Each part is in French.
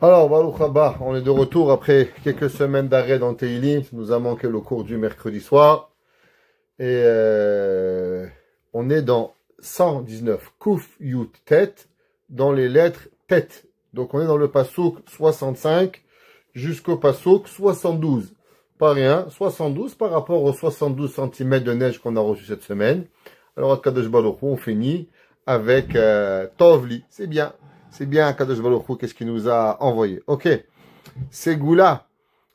Alors, Baruch Haba, on est de retour après quelques semaines d'arrêt dans Teilim. Ça nous a manqué le cours du mercredi soir. Et on est dans 119, Kuf Yut Tet, dans les lettres Tet. Donc on est dans le Passouk 65 jusqu'au Passouk 72. Pas rien, 72 par rapport aux 72 cm de neige qu'on a reçu cette semaine. Alors, à Kadosh Baruch Hu, on finit avec Tovli. C'est bien. C'est bien, Kadosh Baruch Hu, qu'est-ce qu'il nous a envoyé. Ok. Ces goûts-là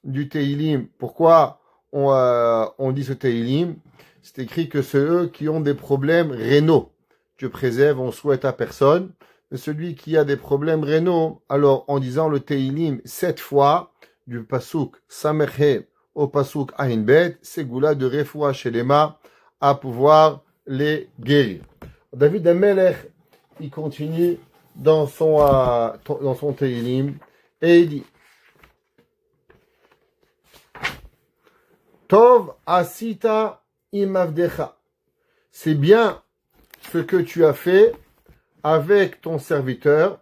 du Teilim, pourquoi on dit ce Teilim? C'est écrit que c'est eux qui ont des problèmes rénaux. Dieu préserve, on souhaite à personne. Mais celui qui a des problèmes rénaux, alors en disant le Teilim 7 fois, du Passouk Samerhe au Passouk Ahin Bet, ces goûts-là de Refoua chez les mains, à pouvoir les guérir. David Amelech, il continue dans son Teilim, et il dit Tov asita imavdecha. C'est bien ce que tu as fait avec ton serviteur,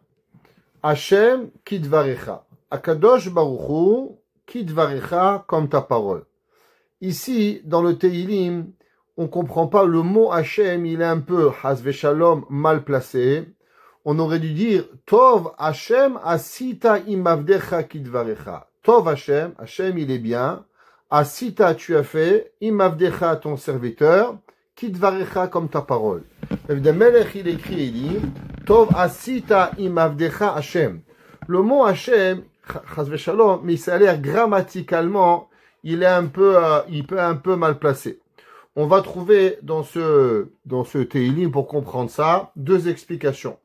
Hachem kidvarecha. Akadosh Baruchu kidvarecha, comme ta parole. Ici, dans le Teilim, on comprend pas le mot Hachem, il est un peu hasve shalom mal placé. On aurait dû dire Tov Hashem asita imavdecha kidvarecha. Tov Hashem, Hashem il est bien. Asita tu as fait, imavdecha ton serviteur, kidvarecha comme ta parole. David Amelech il écrit et dit Tov asita imavdecha Hashem. Le mot Hashem, chas shalom, mais ça a l'air grammaticalement, il peut un peu mal placé. On va trouver dans ce Teilim, pour comprendre ça, deux explications.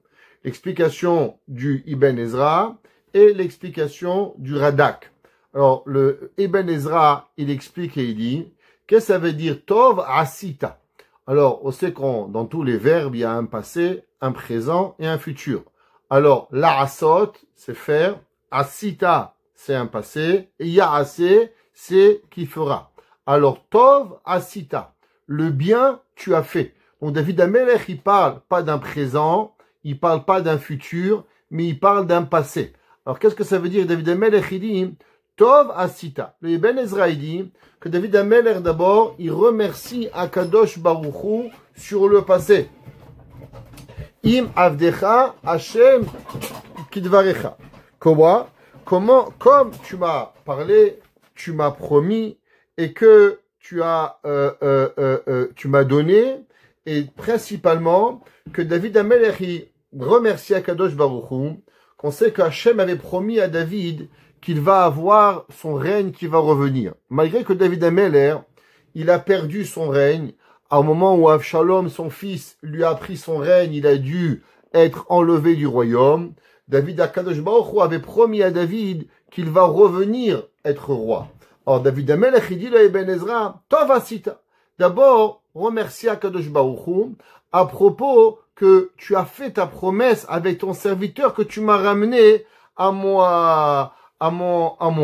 L'explication du Ibn Ezra et l'explication du Radak. Alors, le Ibn Ezra, il explique et il dit, qu'est-ce que ça veut dire Tov Asita? Alors, on sait qu'on, dans tous les verbes, il y a un passé, un présent et un futur. Alors, La'asot, c'est faire. Asita, c'est un passé. Et Ya'ase, c'est qui fera. Alors, Tov Asita, le bien tu as fait. Donc, David Amelech, il parle pas d'un présent, il parle pas d'un futur, mais il parle d'un passé. Alors, qu'est-ce que ça veut dire? David Amelech, il dit, Tov Asita. Le Ibn Ezra, il dit que David Amelech, d'abord, il remercie Akadosh Baruch Hu sur le passé. Im Avdecha Hashem Kidvarecha. Comme tu m'as parlé, tu m'as promis, et que tu m'as donné, et principalement, que David Amelech, il remercie Akadosh Baruch Hu, qu'on sait qu'Hachem avait promis à David qu'il va avoir son règne qui va revenir. Malgré que David Amelech, il a perdu son règne, au moment où Avshalom, son fils, lui a pris son règne, il a dû être enlevé du royaume. David Akadosh Baruch Hu avait promis à David qu'il va revenir être roi. Or, David Amelech, il dit à Ibn Ezra, Tov Asita. D'abord, remercie Akadosh Baruch Hu à propos que tu as fait ta promesse avec ton serviteur que tu m'as ramené à mon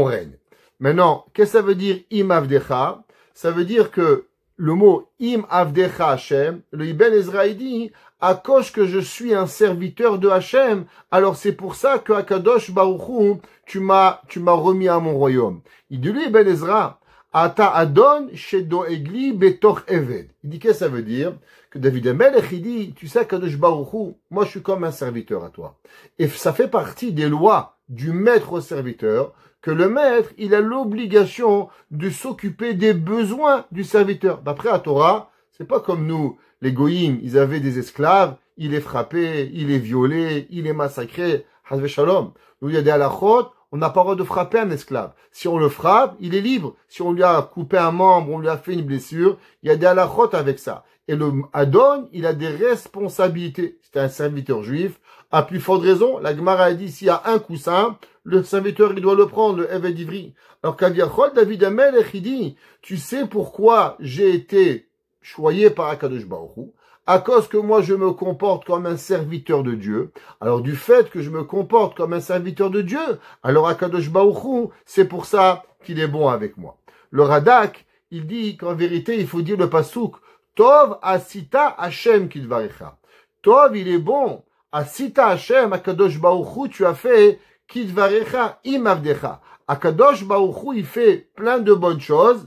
règne. Maintenant, qu'est-ce que ça veut dire Im Avdecha? Ça veut dire que le mot Im Avdecha Hashem, le Ibn Ezra dit, à cause que je suis un serviteur de Hashem, alors c'est pour ça que Akadosh Baruch Hu, tu m'as remis à mon royaume. Il dit lui Ibn Ezra, Ata Adon Shedo Egli Betor Eved. Il dit qu'est-ce que ça veut dire? Que David Amelech, il dit, tu sais Akadosh Baruch Hu, moi je suis comme un serviteur à toi. Et ça fait partie des lois du maître au serviteur, que le maître, il a l'obligation de s'occuper des besoins du serviteur. D'après la Torah, c'est pas comme nous, les goïms, ils avaient des esclaves, il est frappé, il est violé, il est massacré, Hazve Shalom. Nous, il y a des halachot, on n'a pas le droit de frapper un esclave. Si on le frappe, il est libre. Si on lui a coupé un membre, on lui a fait une blessure, il y a des halachot avec ça. Et le Adon, il a des responsabilités. C'est un serviteur juif. À plus forte raison, la Gemara a dit, s'il y a un coussin, le serviteur, il doit le prendre, le Eved Ivri. Alors, Kaviachol, David Amelech, il dit, tu sais pourquoi j'ai été choyé par Akadosh Baruch Hu? À cause que moi, je me comporte comme un serviteur de Dieu. Alors, du fait que je me comporte comme un serviteur de Dieu, alors Akadosh Baruch Hu, c'est pour ça qu'il est bon avec moi. Le Radak, il dit qu'en vérité, il faut dire le pasouk, Tov asita Hashem kidvarecha. Tov, il est bon. Asita Hashem, Akadosh Baruch Hu, tu as fait Kidvarecha imavdecha. Akadosh Baruch Hu, il fait plein de bonnes choses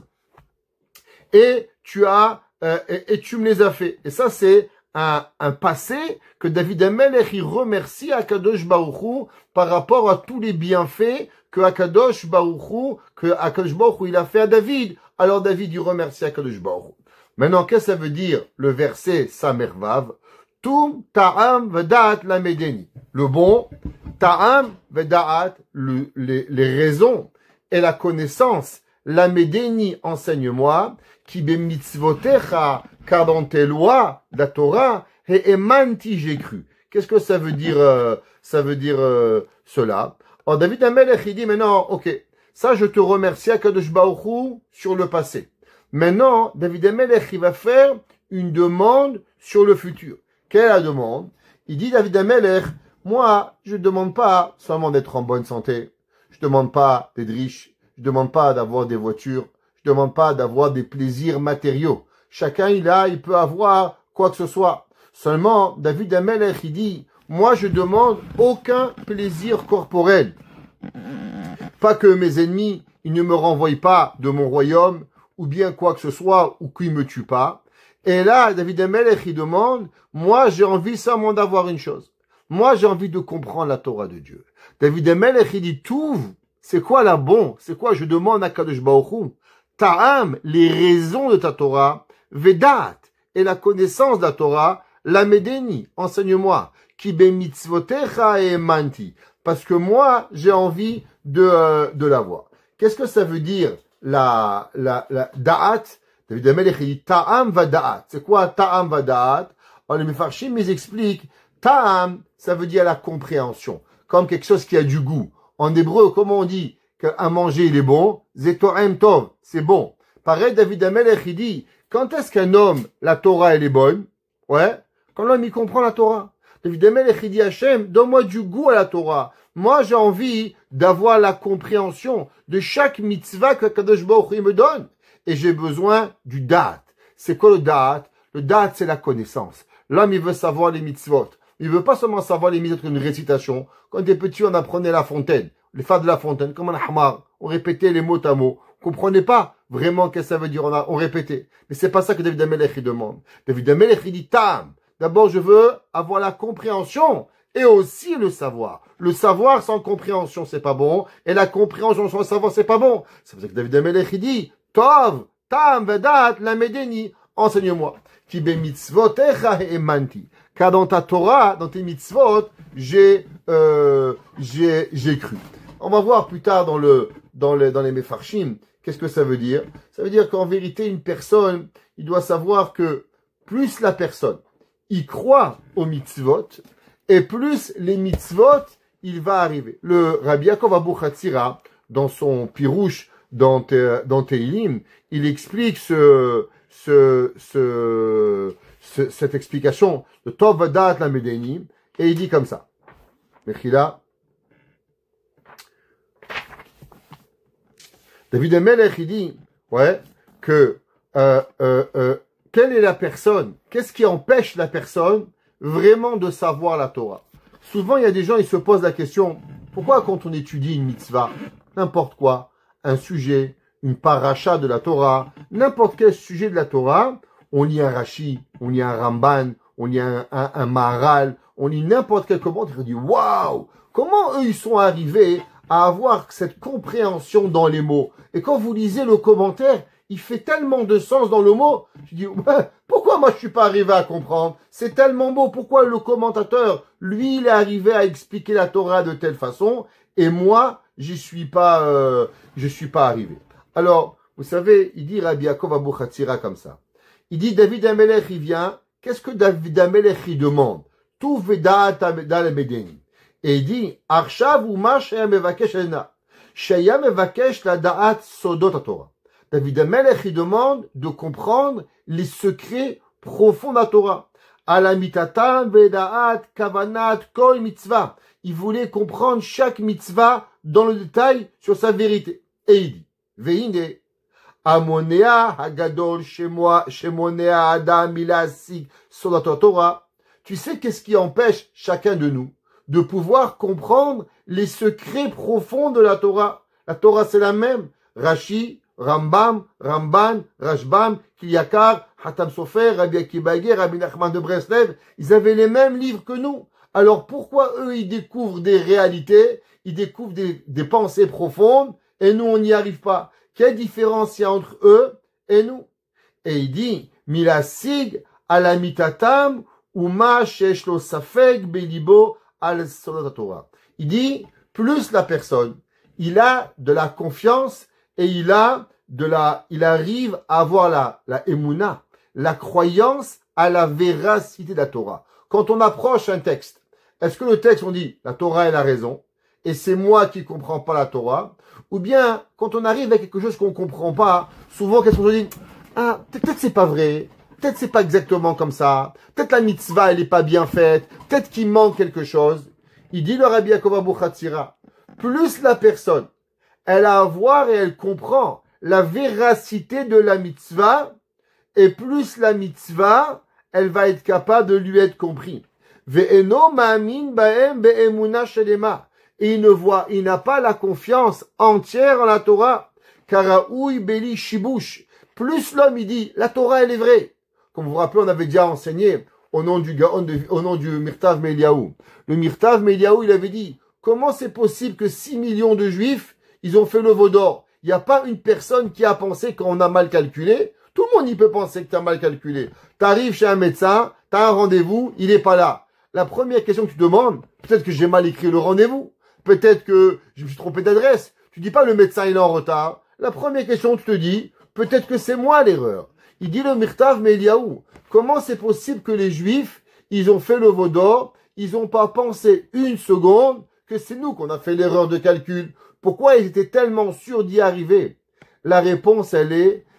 et tu me les as fait. Et ça, c'est un passé que David Amelech, il remercie Akadosh Baruch Hu par rapport à tous les bienfaits que Akadosh Baruch Hu, il a fait à David. Alors David, il remercie Akadosh Baruch Hu. Maintenant, qu'est-ce que ça veut dire le verset Samervav? Tum ta'am v'da'at lamedeni. Le bon, ta'am v'da'at, les raisons et la connaissance. Lamedeni, enseigne-moi, qui be mitzvotecha, car dans tes lois, la Torah, et emanti, j'ai cru. Qu'est-ce que ça veut dire, cela? Alors David Amelech, il dit maintenant, ok, ça je te remercie Akadosh Baruch Hu sur le passé. Maintenant, David Amelech, il va faire une demande sur le futur. Quelle est la demande? Il dit, David Amelech, moi, je ne demande pas seulement d'être en bonne santé. Je ne demande pas d'être riche. Je ne demande pas d'avoir des voitures. Je ne demande pas d'avoir des plaisirs matériaux. Chacun, il peut avoir quoi que ce soit. Seulement, David Amelech, il dit, moi, je demande aucun plaisir corporel. Pas que mes ennemis, ils ne me renvoient pas de mon royaume, ou bien quoi que ce soit, ou qu'ils me tuent pas. Et là, David Amelech, il demande, moi, j'ai envie seulement d'avoir une chose. Moi, j'ai envie de comprendre la Torah de Dieu. David Amelech, il dit, tout, c'est quoi la bon? C'est quoi? Je demande à Kadosh Baruch Hu. Ta'am, les raisons de ta Torah, Vedat, et la connaissance de la Torah, la Medeni, enseigne-moi, qui be mitzvotecha et manti, parce que moi, j'ai envie de l'avoir. Qu'est-ce que ça veut dire, la da'at? David Amelech, il dit, ta'am va da'at. C'est quoi ta'am va da'at? Alors, les Mefarshim, ils expliquent, ta'am, ça veut dire la compréhension, comme quelque chose qui a du goût. En hébreu, comment on dit qu'à manger, il est bon? Zetohem tov, c'est bon. Pareil, David Amelech, il dit, quand est-ce qu'un homme, la Torah, elle est bonne? Ouais, quand l'homme, il comprend la Torah. David Amelech, il dit, Hachem, donne-moi du goût à la Torah. Moi, j'ai envie d'avoir la compréhension de chaque mitzvah que Kadosh Baruch Hu me donne. Et j'ai besoin du da'at. C'est quoi le da'at? Le da'at, c'est la connaissance. L'homme, il veut savoir les mitzvot. Il veut pas seulement savoir les mitzvot une récitation. Quand on était petit, on apprenait la fontaine. Les phrases de la fontaine, comme un hamar. On répétait les mots à mots. On comprenait pas vraiment qu'est-ce que ça veut dire. On répétait. Mais c'est pas ça que David Amelech, il demande. David Amelech, il dit, tam. D'abord, je veux avoir la compréhension et aussi le savoir. Le savoir sans compréhension, c'est pas bon. Et la compréhension sans savoir, c'est pas bon. C'est pour ça que David Amelech, il dit, Tov, tam, vedat, la medeni, enseigne-moi. Ki be mitzvotecha emanti. Car dans ta Torah, dans tes mitzvot, j'ai cru. On va voir plus tard dans les Mefarshim, qu'est-ce que ça veut dire? Ça veut dire qu'en vérité, une personne, il doit savoir que plus la personne, il croit aux mitzvot, et plus les mitzvot, il va arriver. Le Rabbi Yaakov Abuchatzira, dans son Pirouche, dans Teilim, il explique cette explication de Tov Vadat la Medeni, et il dit comme ça. Mechila. David Amelech, il dit, ouais, que, quelle est la personne? Qu'est-ce qui empêche la personne vraiment de savoir la Torah? Souvent, il y a des gens, ils se posent la question, pourquoi quand on étudie une mitzvah, n'importe quoi, un sujet, une paracha de la Torah, n'importe quel sujet de la Torah, on lit un Rashi, on lit un Ramban, on lit un Maharal, on lit n'importe quel commentaire, on dit waouh, comment eux ils sont arrivés à avoir cette compréhension dans les mots. Et quand vous lisez le commentaire, il fait tellement de sens dans le mot. Je dis ouais, pourquoi moi je suis pas arrivé à comprendre? C'est tellement beau. Pourquoi le commentateur, lui, il est arrivé à expliquer la Torah de telle façon et moi, je suis pas arrivé. Alors, vous savez, il dit Rabbi Yaakov Abuchatzira comme ça. Il dit David Amelech, il vient. Qu'est-ce que David Amelech il demande? Tout vedat dal medeni. Et il dit Arshav uma shaya mevakesh elna. Shaya mevakesh la da'at sodot Torah. David Amelech il demande de comprendre les secrets profonds de la Torah. Alamitatan veda'at kavanat kol mitzvah. Il voulait comprendre chaque mitzvah dans le détail sur sa vérité. Et il dit Veine Amonea hagadol shemonea adam milasig sur la Torah. Tu sais qu'est-ce qui empêche chacun de nous de pouvoir comprendre les secrets profonds de la Torah. La Torah, c'est la même. Rashi, Rambam, Ramban, Rashbam, Kiyakar, Hatam Sofer, Rabbi Akiba Eger, Rabbi Nachman de Breslev, ils avaient les mêmes livres que nous. Alors pourquoi eux, ils découvrent des réalités, ils découvrent des pensées profondes, et nous, on n'y arrive pas? Quelle différence il y a entre eux et nous? Et il dit, Milasig ala mitatam uma shesh lo safek belibo al solot Torah. Il dit, plus la personne, il a de la confiance et il arrive à avoir la emuna, la croyance à la véracité de la Torah. Quand on approche un texte, est-ce que le texte, on dit, la Torah elle a raison, et c'est moi qui comprends pas la Torah, ou bien, quand on arrive à quelque chose qu'on comprend pas, souvent, qu'est-ce qu'on se dit? Ah, peut-être c'est pas vrai, peut-être c'est pas exactement comme ça, peut-être la mitzvah elle est pas bien faite, peut-être qu'il manque quelque chose. Il dit le Rabbi Yaakov Abuchatzira, plus la personne, elle a à voir et elle comprend la véracité de la mitzvah, et plus la mitzvah, elle va être capable de lui être compris. Ve'eno ma'amin ba'em be'emuna shelema. Et il n'a pas la confiance entière en la Torah. Karaoui beli shibush. Plus l'homme, il dit, la Torah, elle est vraie. Comme vous vous rappelez, on avait déjà enseigné au nom du Mirtav Meliaou. Le Mirtav Meliaou, il avait dit, comment c'est possible que 6 millions de juifs, ils ont fait le veau d'or? Il n'y a pas une personne qui a pensé qu'on a mal calculé. Tout le monde, il peut penser que tu as mal calculé. Tu arrives chez un médecin, tu as un rendez-vous, il n'est pas là. La première question que tu demandes, peut-être que j'ai mal écrit le rendez-vous. Peut-être que je me suis trompé d'adresse. Tu dis pas le médecin il est en retard. La première question, tu te dis, peut-être que c'est moi l'erreur. Il dit le Mirtav Meliaou. Comment c'est possible que les Juifs, ils ont fait le veau d'or, ils n'ont pas pensé une seconde que c'est nous qu'on a fait l'erreur de calcul? Pourquoi ils étaient tellement sûrs d'y arriver? La réponse,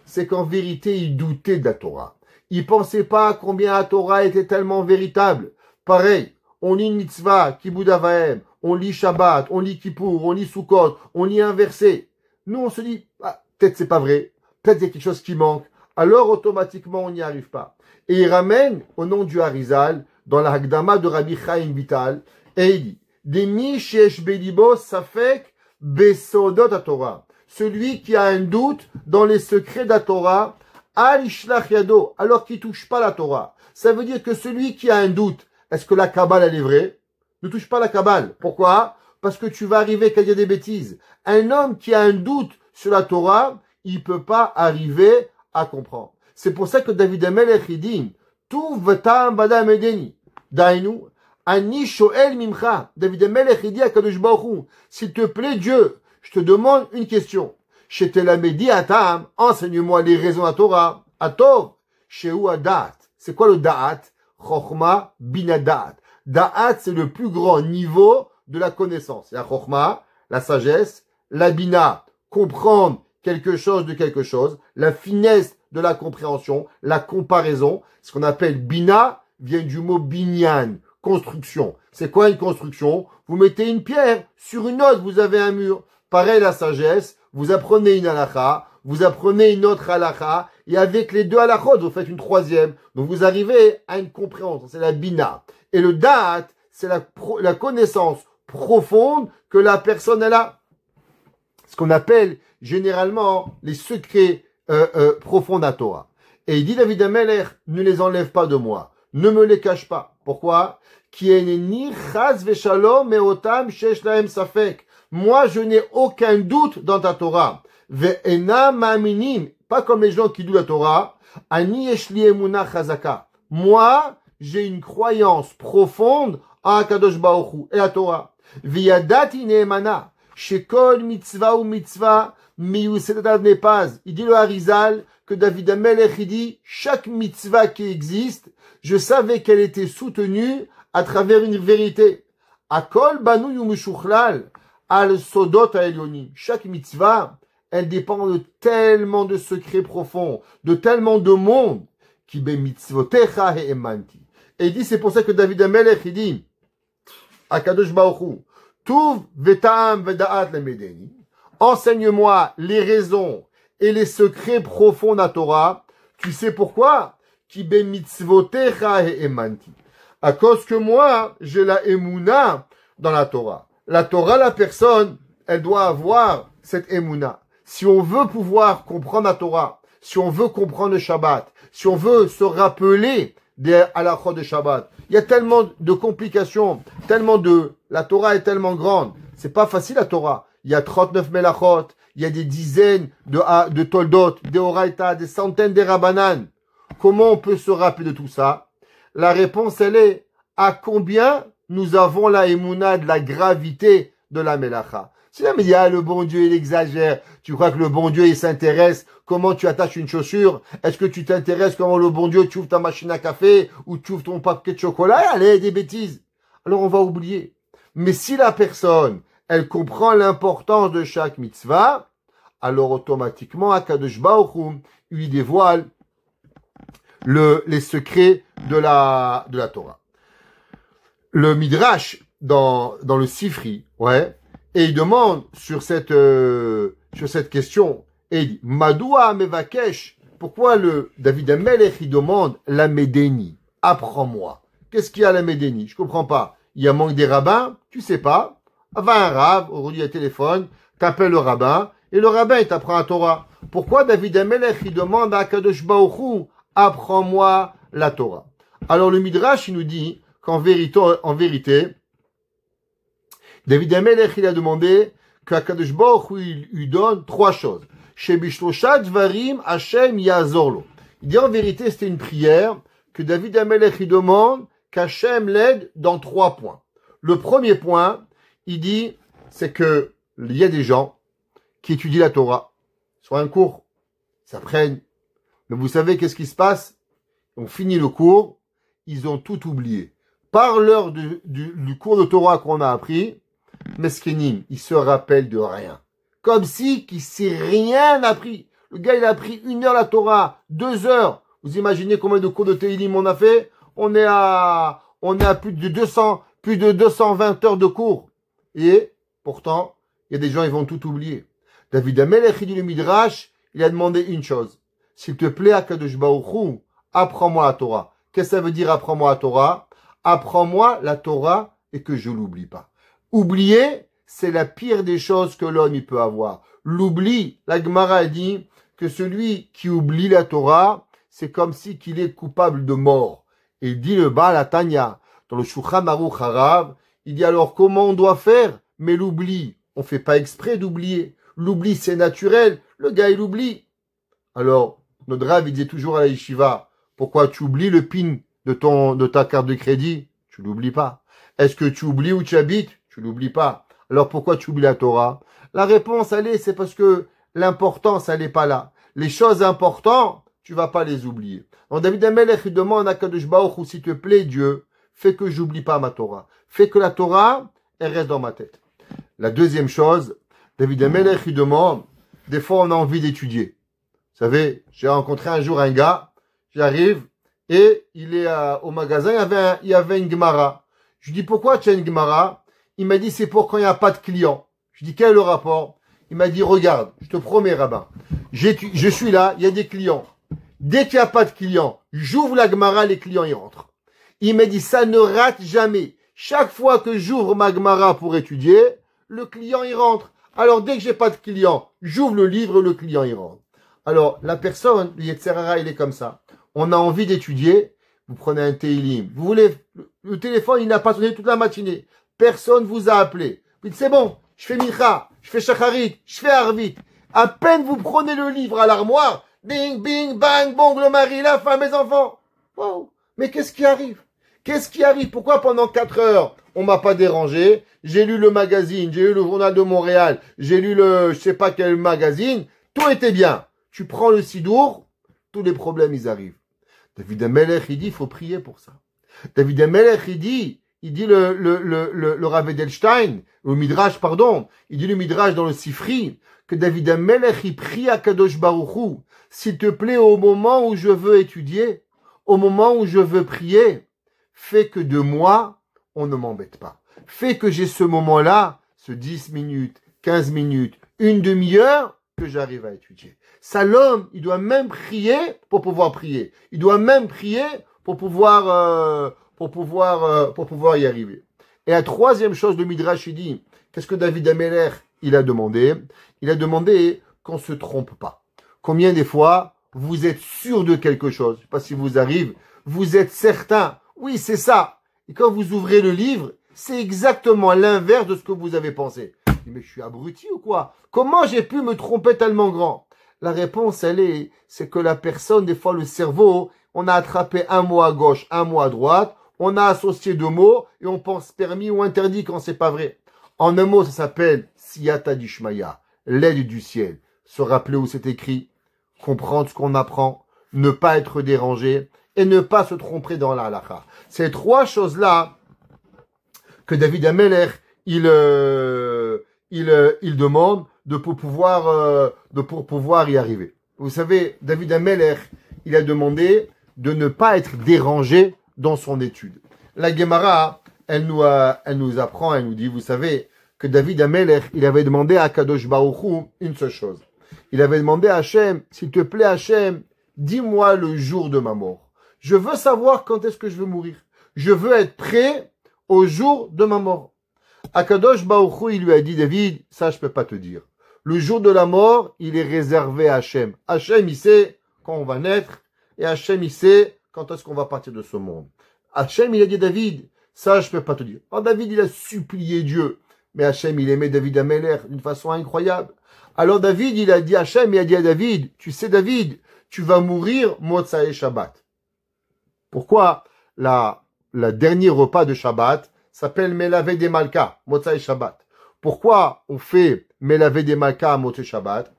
c'est qu'en vérité, ils doutaient de la Torah. Ils pensaient pas combien la Torah était tellement véritable. Pareil, on lit une mitzvah, Kibud Avaim, on lit Shabbat, on lit Kippour, on lit Sukkot, on lit un verset. Nous, on se dit, ah, peut-être c'est pas vrai, peut-être il y a quelque chose qui manque. Alors, automatiquement, on n'y arrive pas. Et il ramène, au nom du Harizal, dans la Hagdama de Rabbi Chaim Vital, et il dit, Demi shesh belibo safek besodot Torah. Celui qui a un doute dans les secrets de la Torah, al ishlach yado, alors qu'il touche pas la Torah. Ça veut dire que celui qui a un doute, est-ce que la Kabbale elle est vraie? Ne touche pas la Kabbale. Pourquoi? Parce que tu vas arriver qu'à dire des bêtises. Un homme qui a un doute sur la Torah, il peut pas arriver à comprendre. C'est pour ça que David Amelech il dit, tout v'tam bada medeni. Dainu, ani shoel mimcha. David Amelech il dit à Kadosh Baruch Hu, s'il te plaît Dieu, je te demande une question. Chez Telamedi Atam, enseigne-moi les raisons de la Torah. Atov, chez où Da'at. C'est quoi le Da'at? Chochma bina Da'at. Da'at, c'est le plus grand niveau de la connaissance. La Chochma, la sagesse, la bina, comprendre quelque chose de quelque chose, la finesse de la compréhension, la comparaison. Ce qu'on appelle bina vient du mot binyan, construction. C'est quoi une construction? Vous mettez une pierre sur une autre, vous avez un mur. Pareil la sagesse, vous apprenez une halakha, vous apprenez une autre halakha, et avec les deux halakhot, vous faites une troisième. Donc vous arrivez à une compréhension, c'est la bina. Et le da'at, c'est la connaissance profonde que la personne elle a. Ce qu'on appelle généralement les secrets profonds de la Torah. Et il dit David Amelech, ne les enlève pas de moi, ne me les cache pas. Pourquoi? Moi, je n'ai aucun doute dans ta Torah. Ve'ena ma'aminim, pas comme les gens qui doutent la Torah. Ani yeshli emuna chazaka. Moi, j'ai une croyance profonde en Akadosh Baruch Hu et la Torah. V'yadati ne'emana, shekol mitzvah ou mitzvah miyusedat nepaz. Il dit le Harizal que David Amelech, il dit, chaque mitzvah qui existe, je savais qu'elle était soutenue à travers une vérité. Akol banu yumishuchlal. Al sodot ha'elyonim. Chaque mitzvah, elle dépend de tellement de secrets profonds, de tellement de monde, qui be mitzvotecha he'emanti. Et il dit, c'est pour ça que David Amelech, il dit, Akadosh Baruch Hu, tuv veta'am veda'at lemedeni. Enseigne-moi les raisons et les secrets profonds de la Torah. Tu sais pourquoi? Qui be mitzvotecha he'emanti. À cause que moi, j'ai la emuna dans la Torah. La Torah, la personne, elle doit avoir cette émouna. Si on veut pouvoir comprendre la Torah, si on veut comprendre le Shabbat, si on veut se rappeler des halachot de Shabbat, il y a tellement de complications, la Torah est tellement grande. C'est pas facile la Torah. Il y a 39 melachot, il y a des dizaines de toldot, des oraita, des centaines de rabbanan. Comment on peut se rappeler de tout ça? La réponse, elle est, à combien nous avons la émouna de la gravité de la melacha? Si là, mais il y a le bon Dieu, il exagère. Tu crois que le bon Dieu, il s'intéresse comment tu attaches une chaussure? Est-ce que tu t'intéresses comment le bon Dieu, tu ouvres ta machine à café ou tu ouvres ton paquet de chocolat? Allez, des bêtises. Alors on va oublier. Mais si la personne, elle comprend l'importance de chaque mitzvah, alors automatiquement, Akadosh Baruch Hu lui dévoile les secrets de la Torah. Le Midrash, dans le Sifri, ouais, et il demande sur cette question, et il dit, Madoua Mevakesh, pourquoi le David Amelech, il demande la Médénie? Apprends-moi. Qu'est-ce qu'il y a à la Médénie? Je comprends pas. Il y a manque des rabbins? Tu sais pas. Va un rab, aujourd'hui il y a téléphone, t'appelles le rabbin, et le rabbin, il t'apprend la Torah. Pourquoi David Amelech, il demande à Kadosh Baruch Hu, apprends-moi la Torah? Alors le Midrash, il nous dit qu'en vérité, David Amelech, il a demandé qu'Akadosh Baruch Hu, il lui donne trois choses. Shebishlosha dvarim Hashem yazorlo. Il dit en vérité, c'était une prière que David Amelech, il demande qu'Hashem l'aide dans trois points. Le premier point, il dit, c'est que il y a des gens qui étudient la Torah sur un cours, ils s'apprennent. Mais vous savez qu'est-ce qui se passe? On finit le cours, ils ont tout oublié. Par l'heure du cours de Torah qu'on a appris, Meskenim, il se rappelle de rien. Comme si qu'il s'est rien appris. Le gars, il a appris 1 heure la Torah, 2 heures. Vous imaginez combien de cours de Tehillim on a fait? On est à plus de 220 heures de cours. Et, pourtant, il y a des gens, ils vont tout oublier. David Amelech, il dit le Midrash, il a demandé une chose. S'il te plaît, Akadosh Baruch Hu, apprends-moi la Torah. Qu'est-ce que ça veut dire, apprends-moi la Torah? Apprends-moi la Torah et que je l'oublie pas. Oublier, c'est la pire des choses que l'homme il peut avoir. L'oubli, la Gemara dit que celui qui oublie la Torah, c'est comme si qu'il est coupable de mort. Et il dit le Baal HaTanya, dans le Shulchan Aruch Harav, il dit alors comment on doit faire? Mais l'oubli, on fait pas exprès d'oublier. L'oubli, c'est naturel. Le gars, il oublie. Alors, notre Rav, il disait toujours à la yeshiva, pourquoi tu oublies le PIN de ta carte de crédit? Tu l'oublies pas. Est-ce que tu oublies où tu habites? Tu l'oublies pas. Alors pourquoi tu oublies la Torah? La réponse, c'est parce que l'importance, elle est pas là. Les choses importantes, tu vas pas les oublier. Donc David Amelech, il demande à Kadosh Baruch Hu, s'il te plaît, Dieu, fais que j'oublie pas ma Torah. Fais que la Torah, elle reste dans ma tête. La deuxième chose, David Amelech, il demande, des fois on a envie d'étudier. Vous savez, j'ai rencontré un jour un gars, j'arrive, et il est au magasin, il y avait une Gemara. Je lui dis, pourquoi tu as une Gemara? Il m'a dit, c'est pour quand il n'y a pas de clients. Je dis, quel est le rapport? Il m'a dit, regarde, je te promets, rabbin, je suis là, il y a des clients. Dès qu'il n'y a pas de clients, j'ouvre la Gemara, les clients y rentrent. Il m'a dit, ça ne rate jamais. Chaque fois que j'ouvre ma Gemara pour étudier, le client y rentre. Alors, dès que j'ai pas de client, j'ouvre le livre, le client y rentre. Alors, la personne, le Yetzer Hara, il est comme ça. On a envie d'étudier, vous prenez un Tehillim. Vous voulez, le téléphone, il n'a pas sonné toute la matinée. Personne vous a appelé. Vous dites, c'est bon, je fais Mincha, je fais Shacharit, je fais Arvit. À peine vous prenez le livre à l'armoire, bing, bing, bang, bong, le mari, la femme, les enfants. Wow. Mais qu'est-ce qui arrive? Qu'est-ce qui arrive? Pourquoi pendant 4 heures, on m'a pas dérangé? J'ai lu le magazine, j'ai lu le journal de Montréal, j'ai lu je sais pas quel magazine. Tout était bien. Tu prends le Sidour, tous les problèmes, ils arrivent. David Amelech, il dit, il faut prier pour ça. David Amelech, il dit le Rav Edelstein, le Midrash, pardon, il dit le Midrash dans le Sifri, que David Amelech, il prie à Kadosh Baruch Hu, s'il te plaît, au moment où je veux étudier, au moment où je veux prier, fais que de moi, on ne m'embête pas. Fais que j'ai ce moment-là, ce 10 minutes, 15 minutes, une demi-heure, que j'arrive à étudier. Ça, l'homme, il doit même prier pour pouvoir prier. Il doit même prier pour pouvoir y arriver. Et la troisième chose, le Midrash, il dit, qu'est-ce que David Ameler, il a demandé? Il a demandé qu'on se trompe pas. Combien des fois, vous êtes sûr de quelque chose? Je sais pas si vous arrive, vous êtes certain. Oui, c'est ça. Et quand vous ouvrez le livre, c'est exactement l'inverse de ce que vous avez pensé. Mais je suis abruti ou quoi? Comment j'ai pu me tromper tellement grand? La réponse, c'est que la personne, des fois, le cerveau, on a attrapé un mot à gauche, un mot à droite, on a associé deux mots et on pense permis ou interdit quand c'est pas vrai. En un mot, ça s'appelle Siyata Dishmaya, l'aide du ciel. Se rappeler où c'est écrit, comprendre ce qu'on apprend, ne pas être dérangé et ne pas se tromper dans la halakha. Ces trois choses-là que David Ameler, il demande pour pouvoir y arriver. Vous savez, David Ameler, il a demandé de ne pas être dérangé dans son étude. La Gemara, elle nous apprend, elle nous dit, vous savez, que David Ameler, il avait demandé à Kadosh Baruch Hu une seule chose. Il avait demandé à Hachem, s'il te plaît Hachem, dis-moi le jour de ma mort. Je veux savoir quand est-ce que je veux mourir. Je veux être prêt au jour de ma mort. Akadosh Baruch Hu, il lui a dit, David, ça je peux pas te dire. Le jour de la mort, il est réservé à Hachem. Hachem, il sait quand on va naître, et Hachem, il sait quand est-ce qu'on va partir de ce monde. Hachem, il a dit, David, ça je peux pas te dire. Alors David, il a supplié Dieu, mais Hachem, il aimait David Ameler d'une façon incroyable. Alors David, il a dit à Hachem, il a dit à David, tu sais David, tu vas mourir Motsai Shabbat. Pourquoi la dernier repas de Shabbat s'appelle Melavé des Malka, Motsai Shabbat? Pourquoi on fait Melavé des Malka à Motsai Shabbat?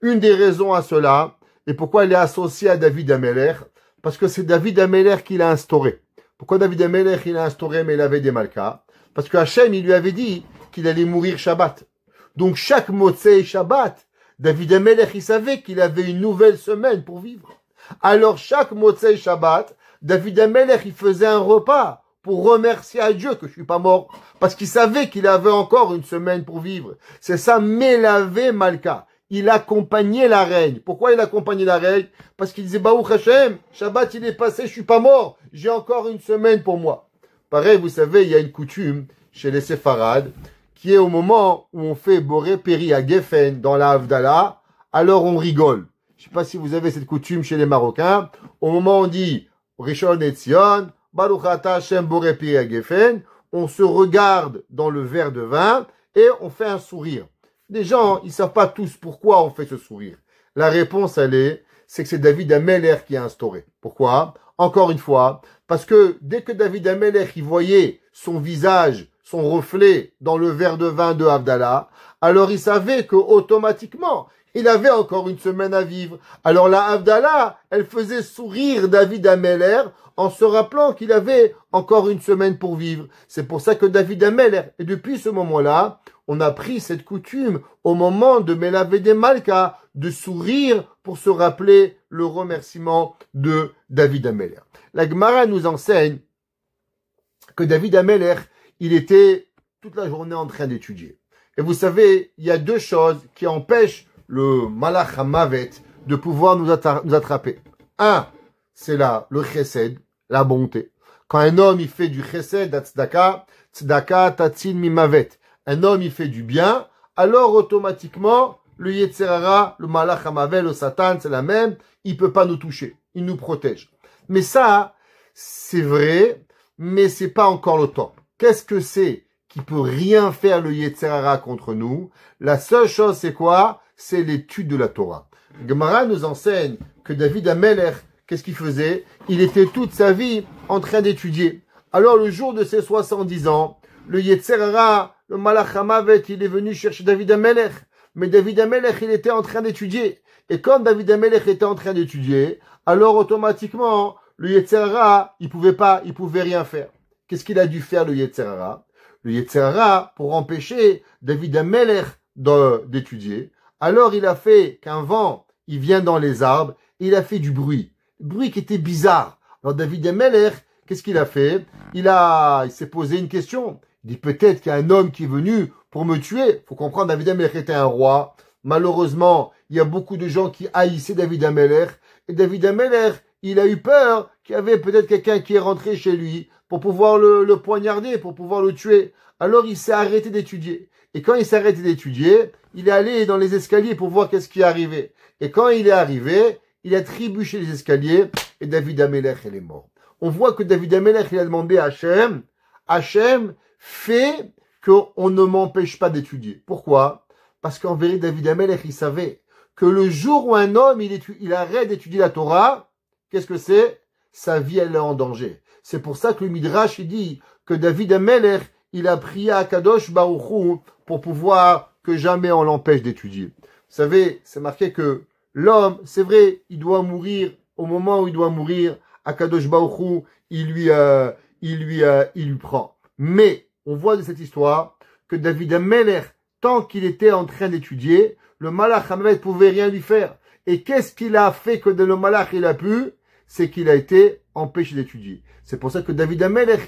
Une des raisons à cela, et pourquoi elle est associée à David Ameler, parce que c'est David Ameler qui l'a instauré. Pourquoi David Ameler il a instauré Melavé des Malka? Parce que Hachem, il lui avait dit qu'il allait mourir Shabbat. Donc chaque Motsei Shabbat, David Ameler, il savait qu'il avait une nouvelle semaine pour vivre. Alors chaque Motsei Shabbat, David Ameler, il faisait un repas pour remercier à Dieu que je suis pas mort, parce qu'il savait qu'il avait encore une semaine pour vivre. C'est ça, Melavé Malka. Il accompagnait la reine. Pourquoi il accompagnait la reine? Parce qu'il disait, Baruch Hashem, Shabbat il est passé, je suis pas mort, j'ai encore une semaine pour moi. Pareil, vous savez, il y a une coutume chez les séfarades, qui est au moment où on fait Boré Péri à Geffen dans la Havdalah, alors on rigole. Je sais pas si vous avez cette coutume chez les Marocains. Au moment où on dit Rishon Etzion, Baruch Ata Hashem Boré Péri à Geffen, on se regarde dans le verre de vin et on fait un sourire. Les gens, ils savent pas tous pourquoi on fait ce sourire. La réponse, c'est que c'est David Ameler qui a instauré. Pourquoi? Encore une fois, parce que dès que David Ameler, il voyait son visage, son reflet dans le verre de vin de Havdalah, alors il savait que automatiquement, il avait encore une semaine à vivre. Alors la Havdalah, elle faisait sourire David Ameler en se rappelant qu'il avait encore une semaine pour vivre. C'est pour ça que David Ameler, et depuis ce moment-là, on a pris cette coutume au moment de Melavé des Malka, de sourire pour se rappeler le remerciement de David Ameler. La Gemara nous enseigne que David Ameler, il était toute la journée en train d'étudier. Et vous savez, il y a deux choses qui empêchent le Malach HaMavet de pouvoir nous attraper. Un, c'est le chesed, la bonté. Quand un homme, il fait du chesed, tzedaka, tzedaka tatzin mimavet. Un homme, il fait du bien, alors automatiquement, le Yetzer Hara, le Malach HaMavet, le Satan, c'est la même, il peut pas nous toucher. Il nous protège. Mais ça, c'est vrai, mais c'est pas encore le top. Qu'est-ce que c'est qui peut rien faire le Yetzer Hara contre nous? La seule chose, c'est quoi? C'est l'étude de la Torah. Gemara nous enseigne que David Ameler, qu'est-ce qu'il faisait? Il était toute sa vie en train d'étudier. Alors le jour de ses 70 ans, le Yetzer Hara, le Malach HaMavet, il est venu chercher David Ameler. Mais David Ameler, il était en train d'étudier. Et quand David Ameler était en train d'étudier, alors automatiquement, le Yetzer Hara, il pouvait rien faire. Qu'est-ce qu'il a dû faire le Yetzer Hara? Le Yetzer Hara, pour empêcher David Ameler d'étudier, alors il a fait qu'un vent, il vient dans les arbres, et il a fait du bruit qui était bizarre. Alors David Ameler, qu'est-ce qu'il a fait? Il s'est posé une question. Il dit peut-être qu'il y a un homme qui est venu pour me tuer. Faut comprendre, David Ameler était un roi. Malheureusement, il y a beaucoup de gens qui haïssaient David Ameler. Et David Ameler, il a eu peur qu'il y avait peut-être quelqu'un qui est rentré chez lui pour pouvoir le poignarder, pour pouvoir le tuer. Alors il s'est arrêté d'étudier. Et quand il s'est arrêté d'étudier, il est allé dans les escaliers pour voir qu'est-ce qui est arrivé. Et quand il est arrivé, il a trébuché les escaliers et David Amelech, il est mort. On voit que David Amelech, il a demandé à Hachem, Hachem, fais qu'on ne m'empêche pas d'étudier. Pourquoi? Parce qu'en vérité, David Amelech, il savait que le jour où un homme, il arrête d'étudier la Torah, qu'est-ce que c'est? Sa vie, elle est en danger. C'est pour ça que le Midrash, il dit que David Amelech, il a prié à Kadosh Baruch Hu pour pouvoir que jamais on l'empêche d'étudier. Vous savez, c'est marqué que l'homme, c'est vrai, il doit mourir au moment où il doit mourir. Akadosh Baruch Hu, il lui prend. Mais on voit de cette histoire que David Amelech, tant qu'il était en train d'étudier, le Malach Hamed pouvait rien lui faire. Et qu'est-ce qu'il a fait que le Malach il a pu? C'est qu'il a été empêché d'étudier. C'est pour ça que David Amelech